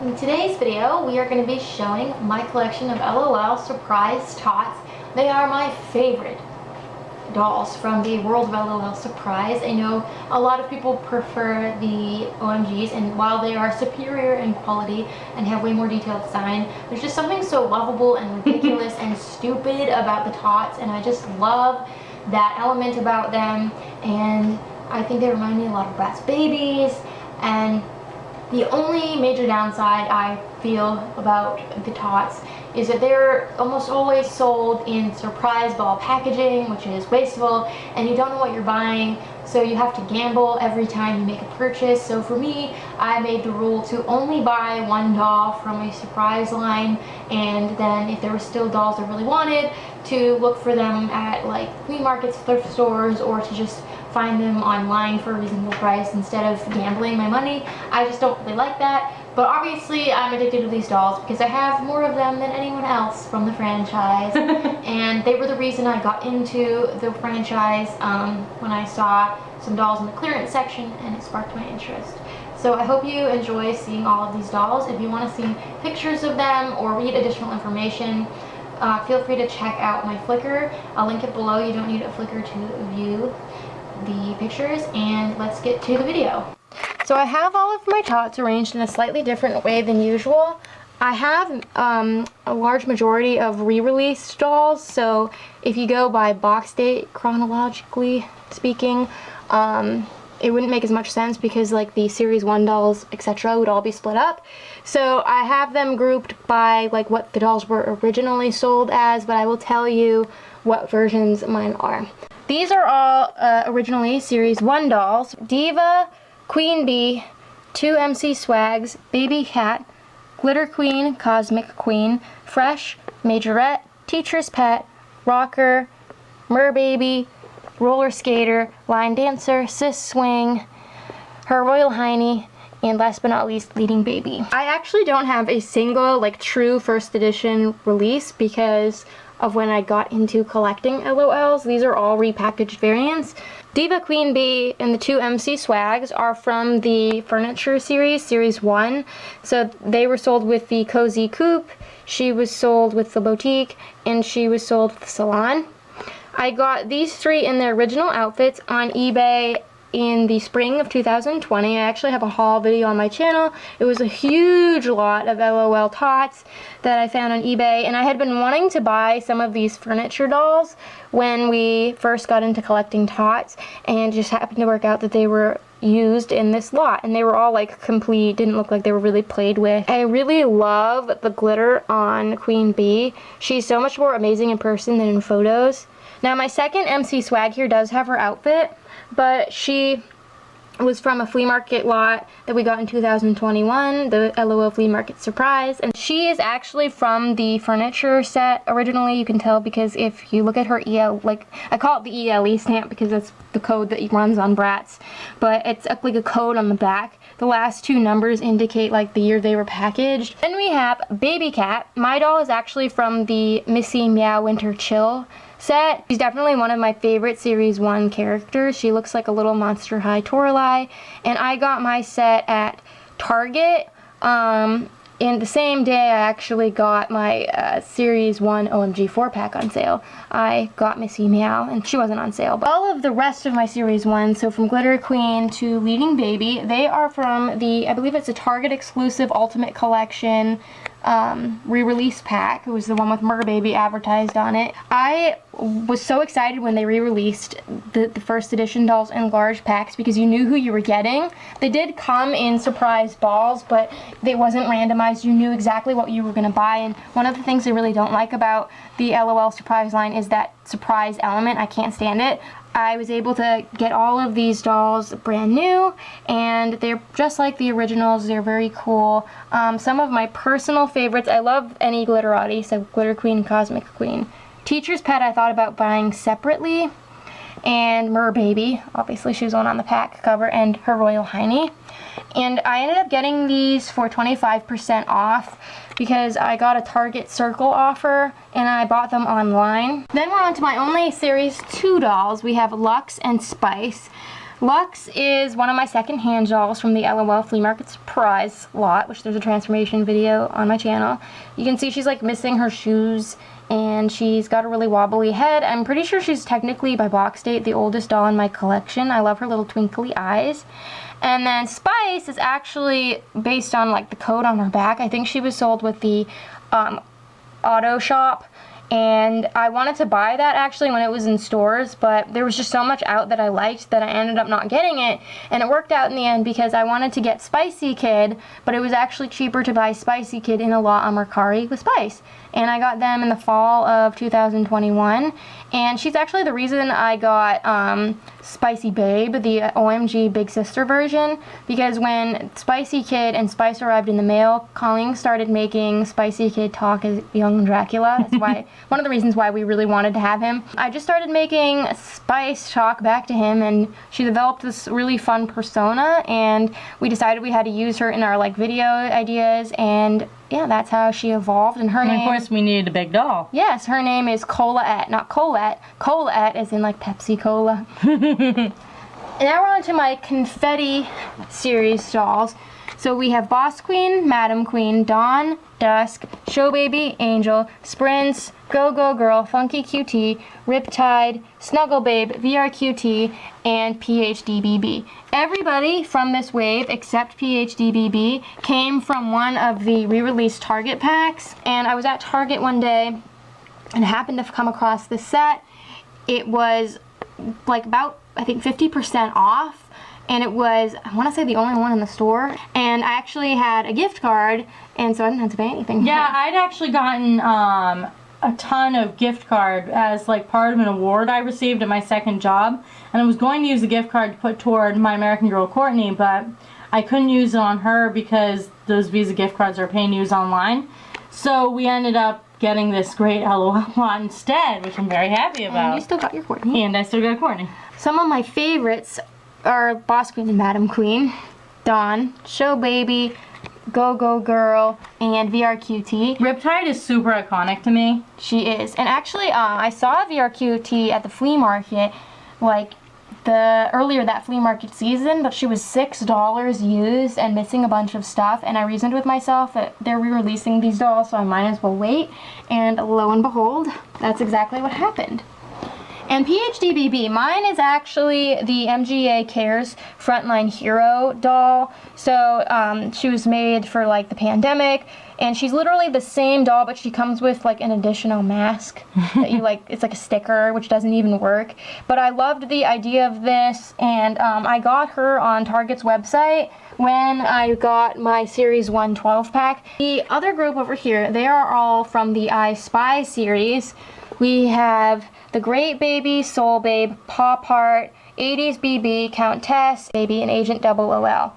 In today's video, we are going to be showing my collection of L.O.L Surprise Tots. They are my favorite dolls from the world of L.O.L Surprise. I know a lot of people prefer the OMGs, and while they are superior in quality and have way more detailed design, there's just something so lovable and ridiculous and stupid about the Tots, and I just love that element about them. And I think they remind me a lot of Bratz babies, and the only major downside I feel about the Tots is that they're almost always sold in surprise ball packaging, which is wasteful, and you don't know what you're buying, so you have to gamble every time you make a purchase. So for me, I made the rule to only buy one doll from a surprise line, and then if there were still dolls I really wanted, to look for them at like flea markets, thrift stores, or to just find them online for a reasonable price instead of gambling my money. I just don't really like that. But obviously I'm addicted to these dolls because I have more of them than anyone else from the franchise. And they were the reason I got into the franchise when I saw some dolls in the clearance section, and it sparked my interest. So I hope you enjoy seeing all of these dolls. If you want to see pictures of them or read additional information, feel free to check out my Flickr. I'll link it below. You don't need a Flickr to view the pictures, and let's get to the video. So I have all of my Tots arranged in a slightly different way than usual. I have a large majority of re-released dolls, so if you go by box date chronologically speaking, it wouldn't make as much sense because like the series 1 dolls, etc. would all be split up. So I have them grouped by like what the dolls were originally sold as, but I will tell you what versions mine are. These are all originally Series 1 dolls. Diva, Queen Bee, 2 MC Swags, Baby Cat, Glitter Queen, Cosmic Queen, Fresh, Majorette, Teacher's Pet, Rocker, Merbaby, Roller Skater, Line Dancer, Sis Swing, Her Royal Highness, and last but not least, Leading Baby. I actually don't have a single like true first edition release because of when I got into collecting L.O.Ls. These are all repackaged variants. Diva, Queen Bee, and the 2 MC Swags are from the Furniture series, Series 1. So they were sold with the Cozy Coupe, she was sold with the Boutique, and she was sold with the Salon. I got these 3 in their original outfits on eBay in the spring of 2020. I actually have a haul video on my channel. It was a huge lot of L.O.L Tots that I found on eBay, and I had been wanting to buy some of these furniture dolls when we first got into collecting Tots, and it just happened to work out that they were used in this lot, and they were all like complete, didn't look like they were really played with. I really love the glitter on Queen Bee. She's so much more amazing in person than in photos. Now my second MC Swag here does have her outfit, but she was from a flea market lot that we got in 2021, the L.O.L Flea Market Surprise, and she is actually from the furniture set originally. You can tell because if you look at her EL, like I call it the ELE stamp because that's the code that runs on Bratz, but it's like a code on the back. The last 2 numbers indicate like the year they were packaged. Then we have Baby Cat. My doll is actually from the Missy Meow Winter Chill set. She's definitely one of my favorite Series 1 characters. She looks like a little Monster High Toralei, and I got my set at Target. In the same day I actually got my Series 1 OMG 4-pack on sale. I got Missy Meow, and she wasn't on sale. But all of the rest of my Series 1, so from Glitter Queen to Leading Baby, they are from the, I believe it's a Target exclusive Ultimate Collection re-release pack. It was the one with Merbaby advertised on it. I was so excited when they re-released the first edition dolls in large packs because you knew who you were getting. They did come in surprise balls, but they wasn't randomized. You knew exactly what you were going to buy, and one of the things I really don't like about the L.O.L surprise line is that surprise element. I can't stand it. I was able to get all of these dolls brand new, and they're just like the originals. They're very cool. Some of my personal favorites, I love any glitterati, so Glitter Queen, Cosmic Queen. Teacher's Pet I thought about buying separately, and Merbaby, obviously she was on the pack cover, and Her Royal Highness. And I ended up getting these for 25% off because I got a Target Circle offer and I bought them online. Then we're on to my only Series 2 dolls. We have Lux and Spice. Lux is one of my second-hand dolls from the L.O.L flea market surprise lot, which there's a transformation video on my channel. You can see she's like missing her shoes and she's got a really wobbly head. I'm pretty sure she's technically, by box date, the oldest doll in my collection. I love her little twinkly eyes. And then Spice is actually based on like the code on her back. I think she was sold with the auto shop. And I wanted to buy that actually when it was in stores, but there was just so much out that I liked that I ended up not getting it. And it worked out in the end because I wanted to get Spicy Kid, but it was actually cheaper to buy Spicy Kid in a lot on Mercari with Spice. And I got them in the fall of 2021. And she's actually the reason I got Spicy Babe, the OMG Big Sister version, because when Spicy Kid and Spice arrived in the mail, Colleen started making Spicy Kid talk as young Dracula. That's why one of the reasons why we really wanted to have him. I just started making Spice talk back to him, and she developed this really fun persona, and we decided we had to use her in our like video ideas, and yeah, that's how she evolved. And her name, of course, we needed a big doll. Yes, her name is Colette, not Colette. Colette is in like Pepsi Cola. And now we're on to my confetti series dolls. So we have Boss Queen, Madam Queen, Dawn, Dusk, Show Baby, Angel, Sprints, Go Go Girl, Funky QT, Riptide, Snuggle Babe, VRQT, and PHDBB. Everybody from this wave except PHDBB came from one of the re-released Target packs, and I was at Target one day and happened to come across this set. It was like about, I think, 50% off. And it was, I want to say, the only one in the store. And I actually had a gift card, and so I didn't have to pay anything. Yeah, I'd actually gotten a ton of gift card as like part of an award I received at my second job. And I was going to use the gift card to put toward my American Girl Courtney, but I couldn't use it on her because those Visa gift cards are paying to use online. So we ended up getting this great L.O.L lot instead, which I'm very happy about. And you still got your Courtney. And I still got Courtney. Some of my favorites are Boss Queen and Madam Queen, Dawn, Show Baby, Go Go Girl, and VRQT. Riptide is super iconic to me. She is. And actually, I saw VRQT at the flea market, like, earlier that flea market season, but she was $6 used and missing a bunch of stuff, and I reasoned with myself that they're re-releasing these dolls, so I might as well wait, and lo and behold, that's exactly what happened. And PHDBB, mine is actually the MGA Cares Frontline Hero doll. So she was made for like the pandemic, and she's literally the same doll, but she comes with like an additional mask that you like, it's like a sticker, which doesn't even work. But I loved the idea of this, and I got her on Target's website when I got my Series 1 12 pack. The other group over here, they are all from the I Spy series. We have the Great Baby, Soul Babe, Pop Heart, 80s BB, Countess, Baby, and Agent L.O.L.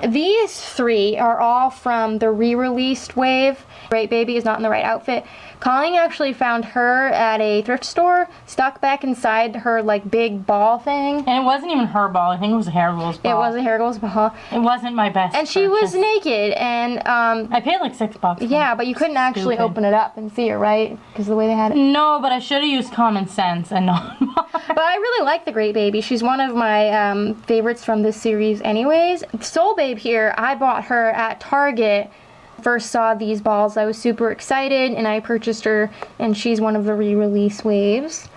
These three are all from the re-released wave. Great Baby is not in the right outfit. Colleen actually found her at a thrift store, stuck back inside her like big ball thing. And it wasn't even her ball. I think it was a Hair Girl's ball. It was a Hair Girl's ball. It wasn't my best And she purchase. was naked, and I paid like $6. yeah, but you couldn't actually open it up and see her, right? Because the way they had it. No, but I should have used common sense and not. But I really like the Great Baby. She's one of my favorites from this series anyways. Soul Babe here, I bought her at Target. First saw these balls, I was super excited, and I purchased her, and she's one of the re-release waves.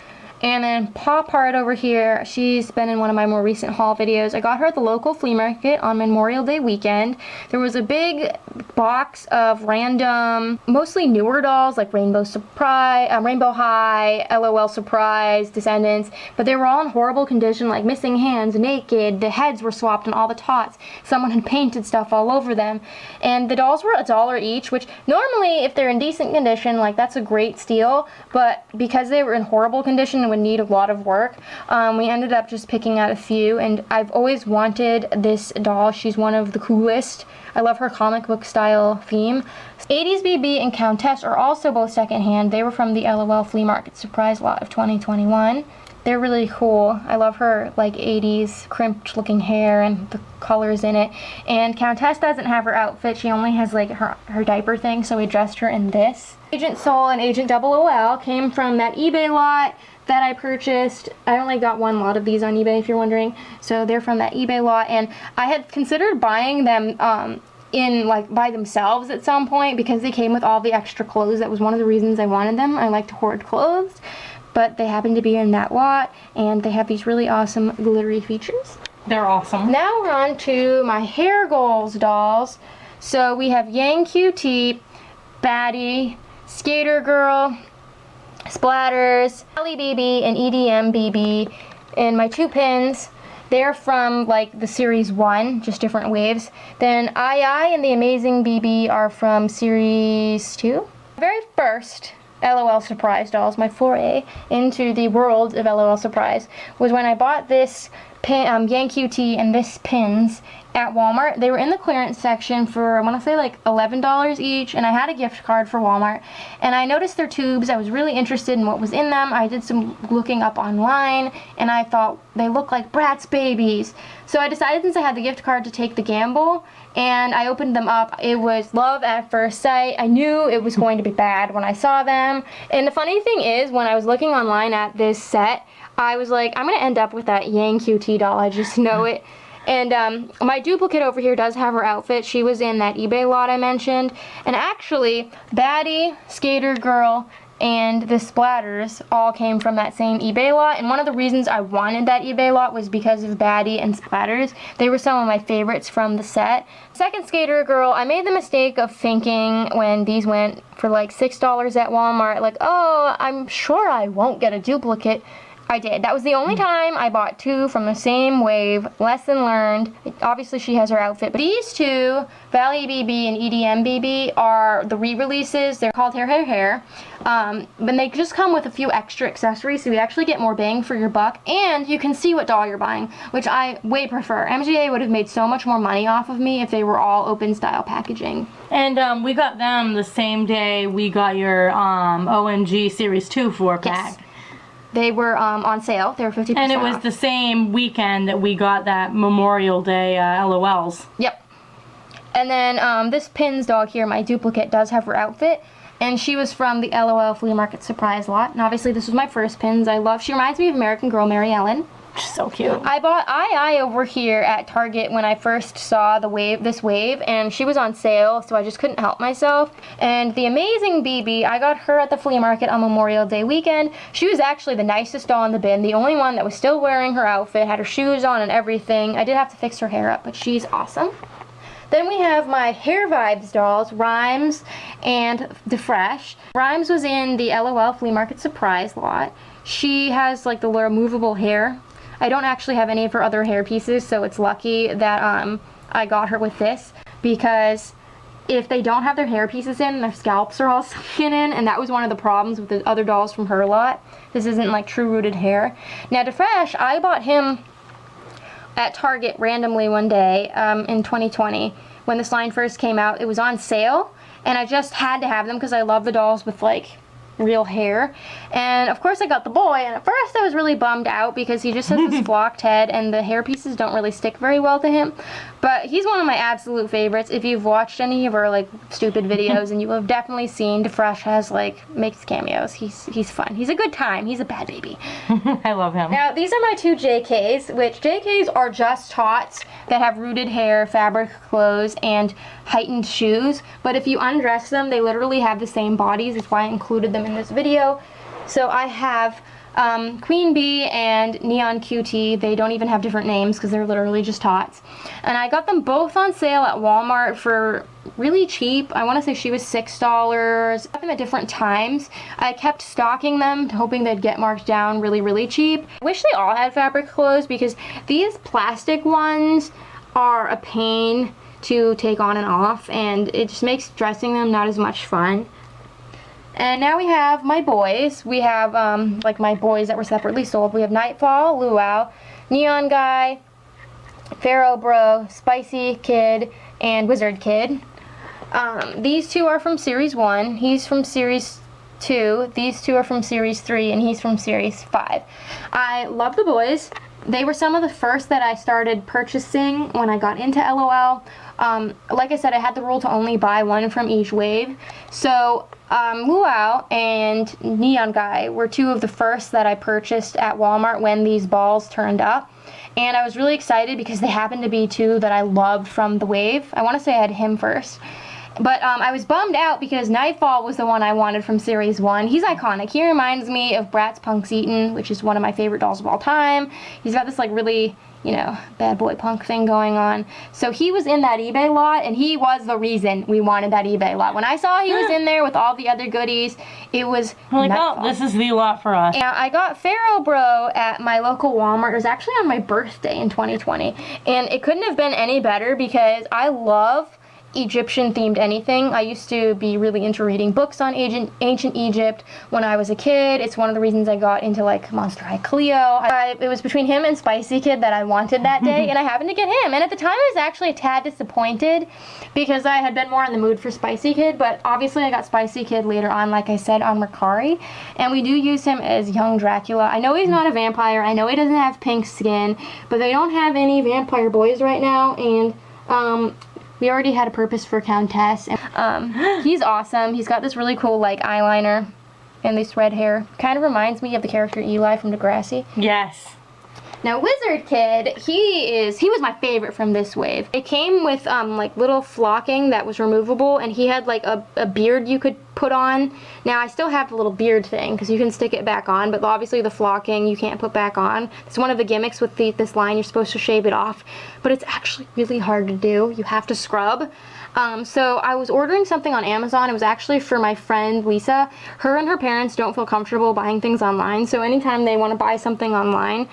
And then Pop Heart over here, she's been in one of my more recent haul videos. I got her at the local flea market on Memorial Day weekend. There was a big box of random, mostly newer dolls like Rainbow High, L.O.L Surprise, Descendants, but they were all in horrible condition, like missing hands, naked, the heads were swapped on all the tots. Someone had painted stuff all over them. And the dolls were $1 each, which normally if they're in decent condition, like that's a great steal, but because they were in horrible condition and would need a lot of work, we ended up just picking out a few, and I've always wanted this doll. She's one of the coolest. I love her comic book style theme. 80s BB and Countess are also both secondhand. They were from the L.O.L flea market surprise lot of 2021. They're really cool. I love her like 80s crimped looking hair and the colors in it. And Countess doesn't have her outfit. She only has like her diaper thing, so we dressed her in this. Agent Soul and Agent L.O.L came from that eBay lot. that I purchased. I only got one lot of these on eBay, if you're wondering. So they're from that eBay lot, and I had considered buying them in like by themselves at some point because they came with all the extra clothes. That was one of the reasons I wanted them. I like to hoard clothes, but they happen to be in that lot, and they have these really awesome glittery features. They're awesome. Now we're on to my hair goals dolls. So we have Yang QT, Baddie, Skater Girl, Splatters, Ellie BB, and EDM BB, and my 2 pins. They're from like the series 1, just different waves. Then II and the Amazing BB are from series 2. Very first LOL Surprise dolls, my foray into the world of LOL Surprise, was when I bought this pin, Yang QT and this pins at Walmart. They were in the clearance section for, I want to say like $11 each, and I had a gift card for Walmart, and I noticed their tubes. I was really interested in what was in them. I did some looking up online, and I thought they look like Bratz babies. So I decided, since I had the gift card, to take the gamble, and I opened them up. It was love at first sight. I knew it was going to be bad when I saw them. And the funny thing is, when I was looking online at this set, I was like, I'm going to end up with that Yang QT doll. I just know it. And my duplicate over here does have her outfit. She was in that eBay lot I mentioned. And actually, Baddie, Skater Girl, and the Splatters all came from that same eBay lot. And one of the reasons I wanted that eBay lot was because of Baddie and Splatters. They were some of my favorites from the set. Second Skater Girl, I made the mistake of thinking when these went for like $6 at Walmart, like, oh, I'm sure I won't get a duplicate. I did. That was the only time I bought 2 from the same wave. Lesson learned. Obviously, she has her outfit. But these 2, Valley BB and EDM BB, are the re-releases. They're called Hair, Hair, Hair. But they just come with a few extra accessories, so you actually get more bang for your buck. And you can see what doll you're buying, which I way prefer. MGA would have made so much more money off of me if they were all open-style packaging. And we got them the same day we got your OMG Series 2 4-pack. Yes. They were on sale. They were 50% And it was off. the same weekend that we got that Memorial Day LOLs. Yep. And then this pins dog here, my duplicate, does have her outfit. And she was from the L.O.L flea market surprise lot. And obviously this was my first pins. She reminds me of American Girl Mary Ellen. She's so cute. I bought II over here at Target when I first saw this wave, and she was on sale, so I just couldn't help myself. And the Amazing BB, I got her at the flea market on Memorial Day weekend. She was actually the nicest doll in the bin, the only one that was still wearing her outfit, had her shoes on and everything. I did have to fix her hair up, but she's awesome. Then we have my Hair Vibes dolls, Rhymes and The Fresh. Rhymes was in the L.O.L flea market surprise lot. She has like the removable hair. I don't actually have any of her other hair pieces, so it's lucky that I got her with this, because if they don't have their hair pieces in, their scalps are all sunken in, and that was one of the problems with the other dolls from her lot. This isn't like true rooted hair. Now, DeFresh, I bought him at Target randomly one day in 2020 when this line first came out. It was on sale, and I just had to have them because I love the dolls with like real hair. And of course I got the boy, and at first I was really bummed out because he just has this flocked head and the hair pieces don't really stick very well to him. But he's one of my absolute favorites. If you've watched any of our like stupid videos, and you have definitely seen DeFresh has like makes cameos. He's fun. He's a good time. He's a bad baby. I love him. Now these are my 2 JKs, which JKs are just Tots that have rooted hair, fabric clothes, and heightened shoes. But if you undress them, they literally have the same bodies. That's why I included them in this video. So I have Queen Bee and Neon QT. They don't even have different names because they're literally just Tots. And I got them both on sale at Walmart for really cheap. I want to say she was $6. I got them at different times. I kept stocking them, hoping they'd get marked down really, really cheap. I wish they all had fabric clothes because these plastic ones are a pain to take on and off, and it just makes dressing them not as much fun. And now we have my boys. We have like my boys that were separately sold. We have Nightfall, Luau, Neon Guy, Pharaoh Bro, Spicy Kid, and Wizard Kid. These 2 are from Series 1. He's from Series 2. These 2 are from Series 3, and he's from Series 5. I love the boys. They were some of the first that I started purchasing when I got into LOL. Like I said, I had the rule to only buy one from each wave. So L.O.L and Neon Guy were two of the first that I purchased at Walmart when these balls turned up. And I was really excited because they happened to be two that I loved from the wave. I want to say I had him first. But I was bummed out because Nightfall was the one I wanted from Series 1. He's iconic. He reminds me of Bratz Punk's Eaton, which is one of my favorite dolls of all time. He's got this like really, you know, bad boy punk thing going on. So he was in that eBay lot, and he was the reason we wanted that eBay lot. When I saw he was in there with all the other goodies, it was I'm like, Nightfall. oh, this is the lot for us. And I got Pharaoh Bro at my local Walmart. It was actually on my birthday in 2020. And it couldn't have been any better because I love Egyptian themed anything. I used to be really into reading books on ancient Egypt when I was a kid. It's one of the reasons I got into like Monster High Cleo. It was between him and Spicy Kid that I wanted that day, and I happened to get him. And at the time I was actually a tad disappointed because I had been more in the mood for Spicy Kid, but obviously I got Spicy Kid later on, like I said, on Mercari, and we do use him as young Dracula. I know he's not a vampire, I know he doesn't have pink skin, but they don't have any vampire boys right now, and we already had a purpose for Countess. And, he's awesome. He's got this really cool like eyeliner and this red hair. Kind of reminds me of the character Eli from Degrassi. Yes. Now Wizard Kid, he was my favorite from this wave. It came with like little flocking that was removable, and he had like a beard you could put on. Now I still have the little beard thing because you can stick it back on, but obviously the flocking you can't put back on. It's one of the gimmicks with this line. You're supposed to shave it off, but it's actually really hard to do. You have to scrub. So I was ordering something on Amazon. It was actually for my friend Lisa. Her and her parents don't feel comfortable buying things online, so anytime they want to buy something online,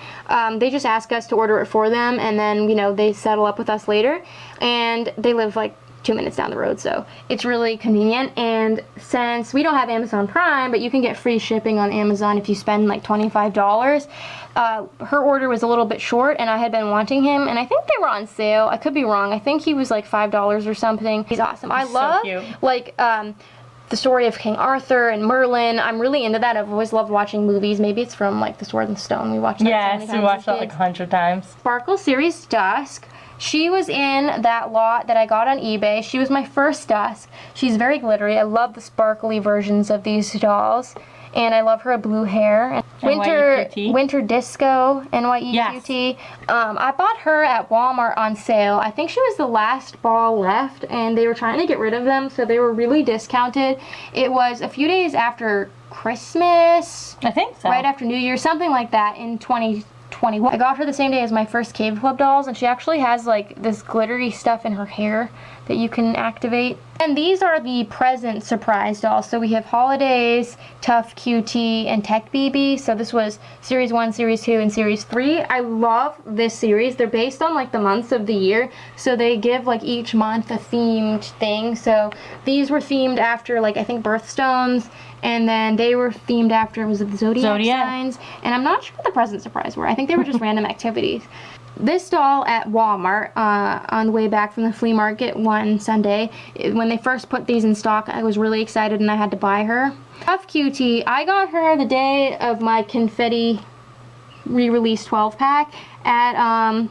they just ask us to order it for them, and then, you know, they settle up with us later. And they live like 2 minutes down the road, so it's really convenient. And since we don't have Amazon Prime, but you can get free shipping on Amazon if you spend like $25, her order was a little bit short, and I had been wanting him, and I think they were on sale. I could be wrong. I think he was like $5 or something. He's awesome. I love like the story of King Arthur and Merlin. I'm really into that. I've always loved watching movies. Maybe it's from like The Sword and Stone. We watched that so many times. Yes, we watched that like 100 times. Sparkle Series Dusk. She was in that lot that I got on eBay. She was my first Dusk. She's very glittery. I love the sparkly versions of these dolls. And I love her blue hair. Winter Disco, NYEQT. I bought her at Walmart on sale. I think she was the last ball left, and they were trying to get rid of them, so they were really discounted. It was a few days after Christmas. I think so. Right after New Year, something like that in 2021. I got her the same day as my first Cave Club dolls, and she actually has like this glittery stuff in her hair that you can activate. And these are the present surprise dolls. So we have Holidays, Tough QT, and Tech BB. So this was Series 1, Series 2, and Series 3. I love this series. They're based on like the months of the year. So they give like each month a themed thing. So these were themed after like I think birthstones. And then they were themed after, was it the Zodiac signs? And I'm not sure what the present surprise were. I think they were just random activities. This doll at Walmart on the way back from the flea market one Sunday, when they first put these in stock, I was really excited and I had to buy her. Tough QT, I got her the day of my Confetti re-release 12 pack at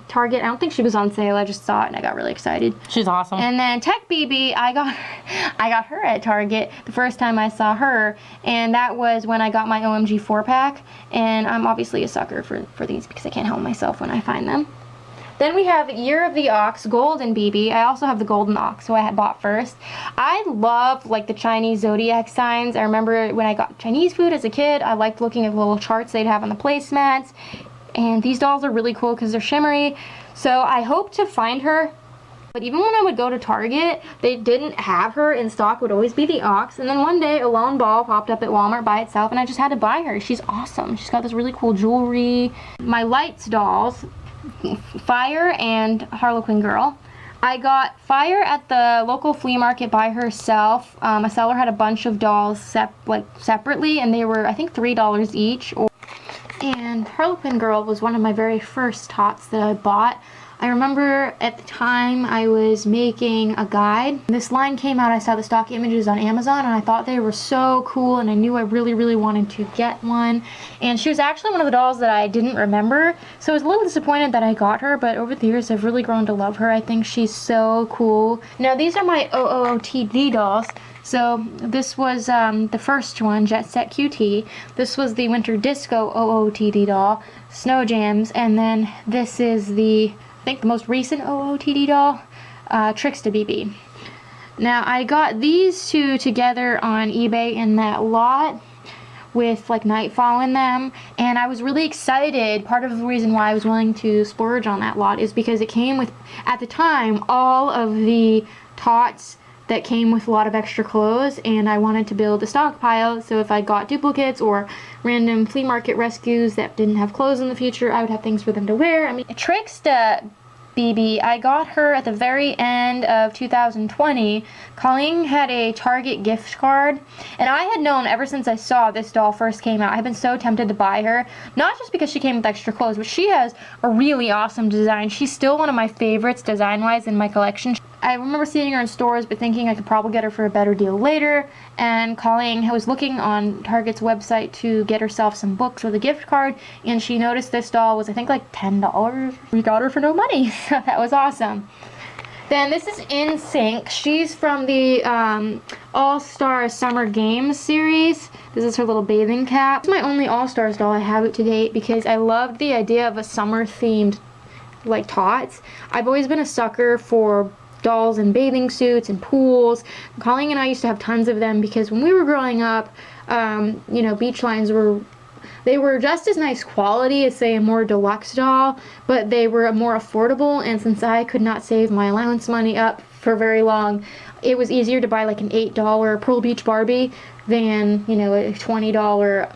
Target. I don't think she was on sale. I just saw it and I got really excited. She's awesome. And then Tech BB, I got her at Target the first time I saw her, and that was when I got my OMG 4-pack, and I'm obviously a sucker for these because I can't help myself when I find them. Then we have Year of the Ox, Golden BB. I also have the Golden Ox, so I had bought first. I love like the Chinese zodiac signs. I remember when I got Chinese food as a kid, I liked looking at the little charts they'd have on the placemats. And these dolls are really cool because they're shimmery. So I hope to find her. But even when I would go to Target, they didn't have her in stock. It would always be the Ox. And then one day, a lone ball popped up at Walmart by itself, and I just had to buy her. She's awesome. She's got this really cool jewelry. My Lights dolls, Fire and Harlequin Girl. I got Fire at the local flea market by herself. A seller had a bunch of dolls separately, and they were, I think, $3 each. And Harlequin Girl was one of my very first Tots that I bought. I remember at the time I was making a guide. This line came out, I saw the stock images on Amazon, and I thought they were so cool, and I knew I really, really wanted to get one. And she was actually one of the dolls that I didn't remember, so I was a little disappointed that I got her, but over the years I've really grown to love her. I think she's so cool. Now these are my OOTD dolls. So this was the first one, Jet Set QT. This was the Winter Disco OOTD doll, Snow Jams, and then this is the, I think the most recent OOTD doll, Tricksta BB. Now I got these two together on eBay in that lot with like Nightfall in them, and I was really excited. Part of the reason why I was willing to splurge on that lot is because it came with, at the time, all of the Tots that came with a lot of extra clothes, and I wanted to build a stockpile, so if I got duplicates or random flea market rescues that didn't have clothes in the future, I would have things for them to wear. I mean, Tricksta BB, I got her at the very end of 2020. Colleen had a Target gift card, and I had known ever since I saw this doll first came out, I've been so tempted to buy her, not just because she came with extra clothes, but she has a really awesome design. She's still one of my favorites design-wise in my collection. I remember seeing her in stores, but thinking I could probably get her for a better deal later, and Colleen was looking on Target's website to get herself some books with a gift card, and she noticed this doll was, I think, like $10. We got her for no money, so that was awesome. Then this is In Sync. She's from the All-Star Summer Games series. This is her little bathing cap. It's my only All-Stars doll I have it to date because I loved the idea of a summer-themed, like, Tots. I've always been a sucker for dolls in bathing suits and pools. Colleen and I used to have tons of them because when we were growing up, you know, beach lines were just as nice quality as, say, a more deluxe doll, but they were more affordable, and since I could not save my allowance money up for very long, it was easier to buy like an $8 Pearl Beach Barbie than, you know, a $20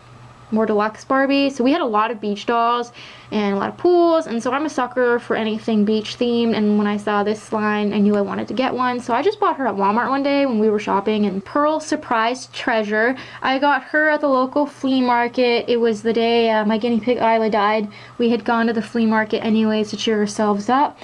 more deluxe Barbie. So we had a lot of beach dolls and a lot of pools, and so I'm a sucker for anything beach themed, and when I saw this line I knew I wanted to get one, so I just bought her at Walmart one day when we were shopping. And Pearl Surprise Treasure, I got her at the local flea market. It was the day my guinea pig Isla died. We had gone to the flea market anyways to cheer ourselves up.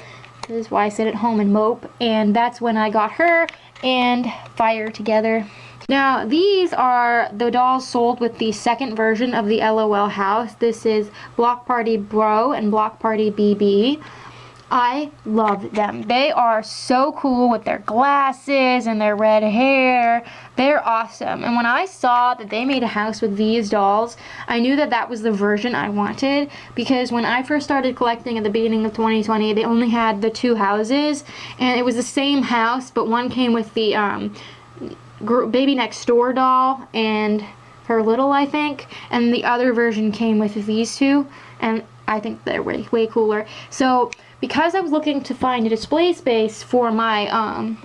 This is why I sit at home and mope, and that's when I got her and Fire together. Now, these are the dolls sold with the second version of the L.O.L house. This is Block Party Bro and Block Party BB. I love them. They are so cool with their glasses and their red hair. They're awesome. And when I saw that they made a house with these dolls, I knew that that was the version I wanted, because when I first started collecting at the beginning of 2020, they only had the two houses, and it was the same house, but one came with the Baby Next Door doll and her little, I think, and the other version came with these two, and I think they're way cooler. So because I was looking to find a display space for my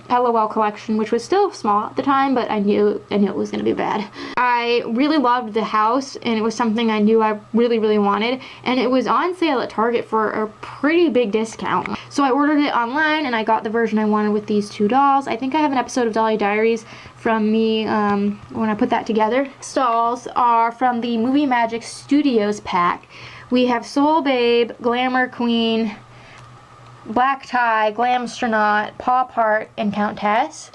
L.O.L collection, which was still small at the time, but I knew it was going to be bad. I really loved the house, and it was something I knew I really wanted, and it was on sale at Target for a pretty big discount. So I ordered it online, and I got the version I wanted with these two dolls. I think I have an episode of Dolly Diaries from me when I put that together. Dolls are from the Movie Magic Studios pack. We have Soul Babe, Glamour Queen, Black Tie, Glamstronaut, Pop Heart, and Countess.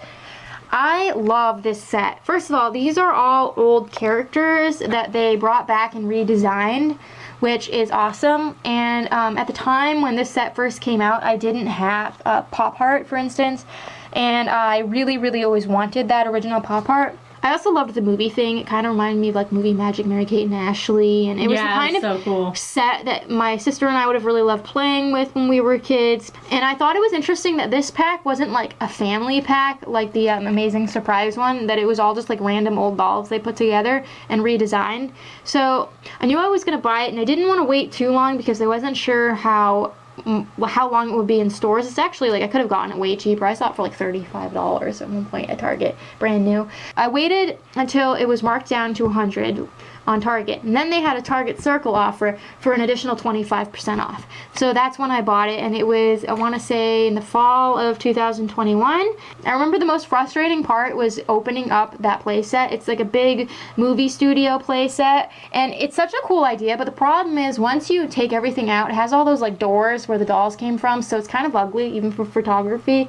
I love this set. First of all, these are all old characters that they brought back and redesigned, which is awesome. And at the time when this set first came out, I didn't have Pop Heart, for instance, and I really always wanted that original Pop Heart. I also loved the movie thing. It kind of reminded me of like Movie Magic, Mary-Kate and Ashley, and it was the kind of so cool set that my sister and I would have really loved playing with when we were kids. And I thought it was interesting that this pack wasn't like a family pack like the Amazing Surprise one, that it was all just like random old dolls they put together and redesigned. So I knew I was going to buy it, and I didn't want to wait too long because I wasn't sure how long it would be in stores. It's actually like I could have gotten it way cheaper. I saw it for like $35 at one point at Target, brand new. I waited until it was marked down to $100. on Target. And then they had a Target Circle offer for an additional 25% off. So that's when I bought it, and it was, I want to say, in the fall of 2021. I remember the most frustrating part was opening up that playset. It's like a big movie studio playset, and it's such a cool idea, but the problem is once you take everything out, it has all those like doors where the dolls came from, so it's kind of ugly even for photography,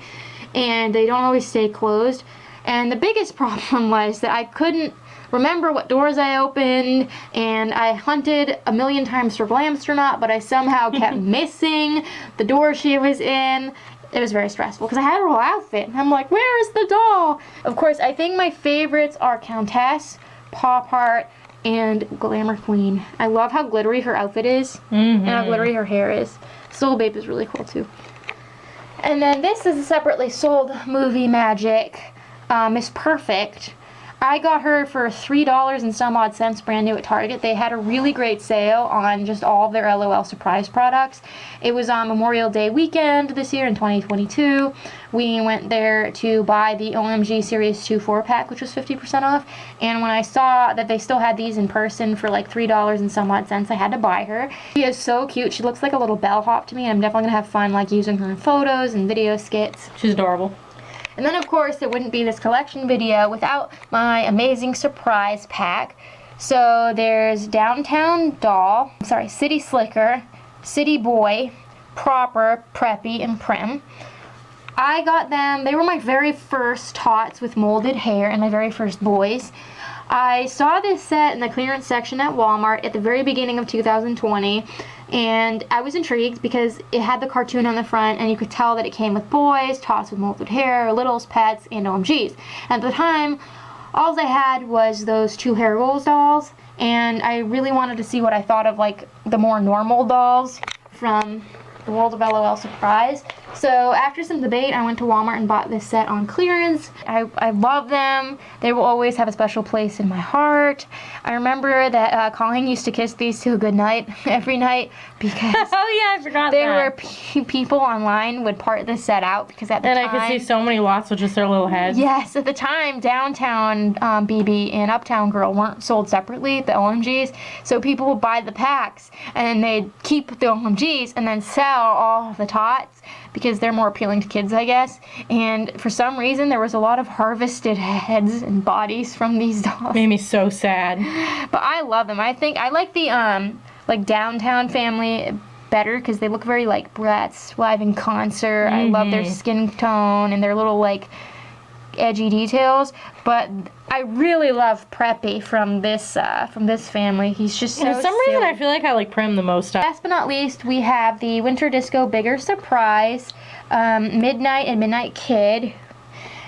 and they don't always stay closed. And the biggest problem was that I couldn't remember what doors I opened, and I hunted a million times for Glamstronaut, but I somehow kept missing the door she was in. It was very stressful because I had her whole outfit, and I'm like, where is the doll? Of course, I think my favorites are Countess, Pop Heart, and Glamour Queen. I love how glittery her outfit is, and how glittery her hair is. Soul Babe is really cool too. And then this is a separately sold movie magic, Miss Perfect. I got her for $3 and some odd cents brand new at Target. They had a really great sale on just all of their L.O.L surprise products. It was on Memorial Day weekend this year in 2022. We went there to buy the OMG Series 2 4-pack, which was 50% off. And when I saw that they still had these in person for like $3 and some odd cents, I had to buy her. She is so cute. She looks like a little bellhop to me, and I'm definitely going to have fun like using her in photos and video skits. She's adorable. And then, of course, it wouldn't be this collection video without my amazing surprise pack. So there's Downtown Doll, City Slicker, City Boy, Proper, Preppy, and Prim. I got them. They were my very first Tots with molded hair and my very first boys. I saw this set in the clearance section at Walmart at the very beginning of 2020, and I was intrigued because it had the cartoon on the front, and you could tell that it came with boys, Tots with molded hair, littles, pets, and OMGs. At the time, all they had was those two Hair Goals dolls, and I really wanted to see what I thought of like the more normal dolls from the World of L.O.L Surprise. So after some debate, I went to Walmart and bought this set on clearance. I love them. They will always have a special place in my heart. I remember that Colleen used to kiss these two goodnight every night because oh yeah, I forgot there that. were people online would part this set out because at the time... And I could see so many lots with just their little heads. Yes, at the time, Downtown BB and Uptown Girl weren't sold separately, the OMGs, so people would buy the packs and they'd keep the OMGs and then sell all the Tots because they're more appealing to kids, I guess. And for some reason, there was a lot of harvested heads and bodies from these dolls. Made me so sad. But I love them. I think I like the like Downtown family better because they look very like Bratz live in concert. I love their skin tone and their little like edgy details. But I really love Preppy from this family. He's just so For some reason, silly. I feel like I like Prim the most. Last but not least, we have the Winter Disco Bigger Surprise, Midnight and Midnight Kid.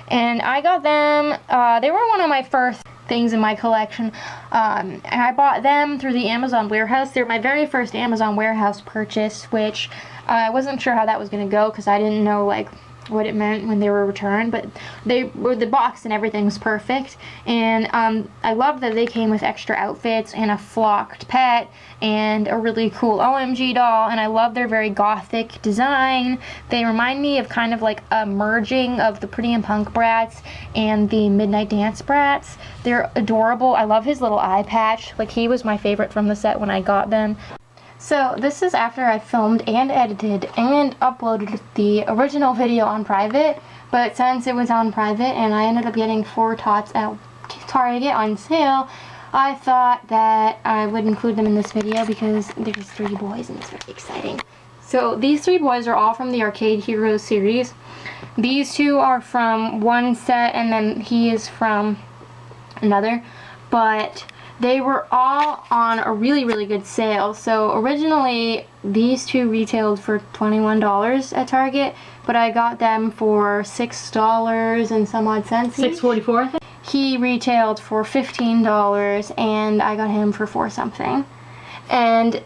And I got them, they were one of my first things in my collection. And I bought them through the Amazon warehouse. They were my very first Amazon warehouse purchase, which I wasn't sure how that was going to go because I didn't know like what it meant when they were returned, but the box and everything was perfect, and I love that they came with extra outfits and a flocked pet and a really cool OMG doll, and I love their very gothic design. They remind me of kind of like a merging of the Pretty and Punk Brats and the Midnight Dance Brats. They're adorable. I love his little eye patch. Like, he was my favorite from the set when I got them. So this is after I filmed and edited and uploaded the original video on private, but since it was on private and I ended up getting 4 Tots at Target on sale, I thought that I would include them in this video because there's 3 boys and it's very exciting. So these 3 boys are all from the Arcade Heroes series. These 2 are from one set and then he is from another, but they were all on a really, really good sale. So originally, these 2 retailed for $21 at Target, but I got them for $6 and some odd cents each. $6.44, I think. He retailed for $15, and I got him for $4 something. And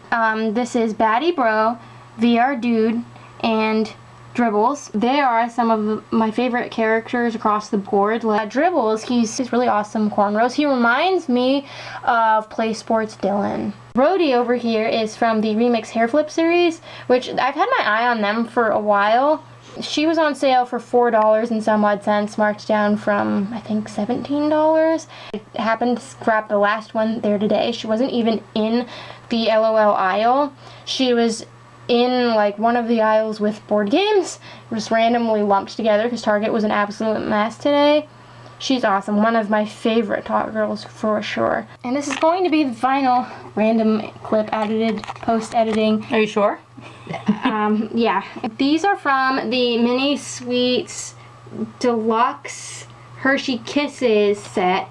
this is Batty Bro, VR Dude, and Dribbles. They are some of my favorite characters across the board. Like Dribbles, he's really awesome cornrows. He reminds me of Play Sports Dylan. Brody over here is from the Remix Hair Flip series, which I've had my eye on them for a while. She was on sale for $4 and some odd cents, marked down from, I think, $17. I happened to grab the last one there today. She wasn't even in the L.O.L aisle. She was in like one of the aisles with board games, just randomly lumped together because Target was an absolute mess today. She's awesome. One of my favorite Tot girls for sure. And this is going to be the final random clip edited, post-editing. Are you sure? Yeah. These are from the Mini Sweets Deluxe Hershey Kisses set.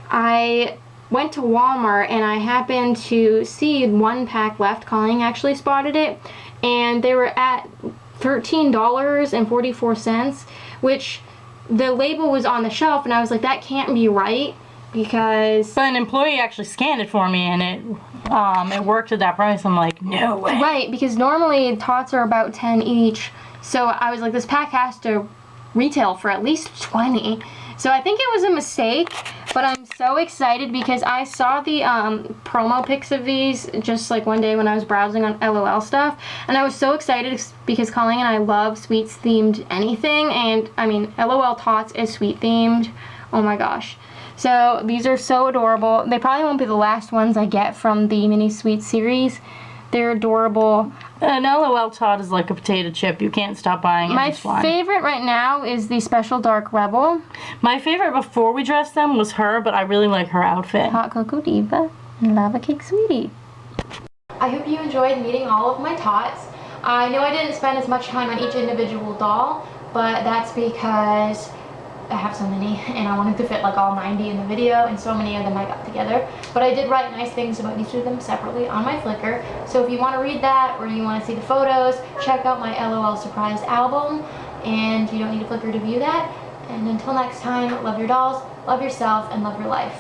I went to Walmart and I happened to see one pack left. Colleen actually spotted it. And they were at $13.44, which the label was on the shelf, and I was like, that can't be right, because... But an employee actually scanned it for me, and it worked at that price. I'm like, no way. Right, because normally Tots are about 10 each, so I was like, this pack has to retail for at least 20. So I think it was a mistake, but I'm so excited because I saw the promo pics of these just like one day when I was browsing on L.O.L stuff, and I was so excited because Colleen and I love sweets themed anything, and I mean L.O.L Tots is sweet themed. Oh my gosh. So these are so adorable. They probably won't be the last ones I get from the Mini Sweet series. They're adorable. An L.O.L Tot is like a potato chip. You can't stop buying it. My favorite right now is the Special Dark Rebel. My favorite before we dressed them was her, but I really like her outfit. Hot Cocoa Diva and Lava Cake Sweetie. I hope you enjoyed meeting all of my Tots. I know I didn't spend as much time on each individual doll, but that's because I have so many and I wanted to fit like all 90 in the video, and so many of them I got together. But I did write nice things about each of them separately on my Flickr, so if you want to read that or you want to see the photos, check out my L.O.L surprise album, and you don't need a Flickr to view that. And until next time, love your dolls, love yourself, and love your life.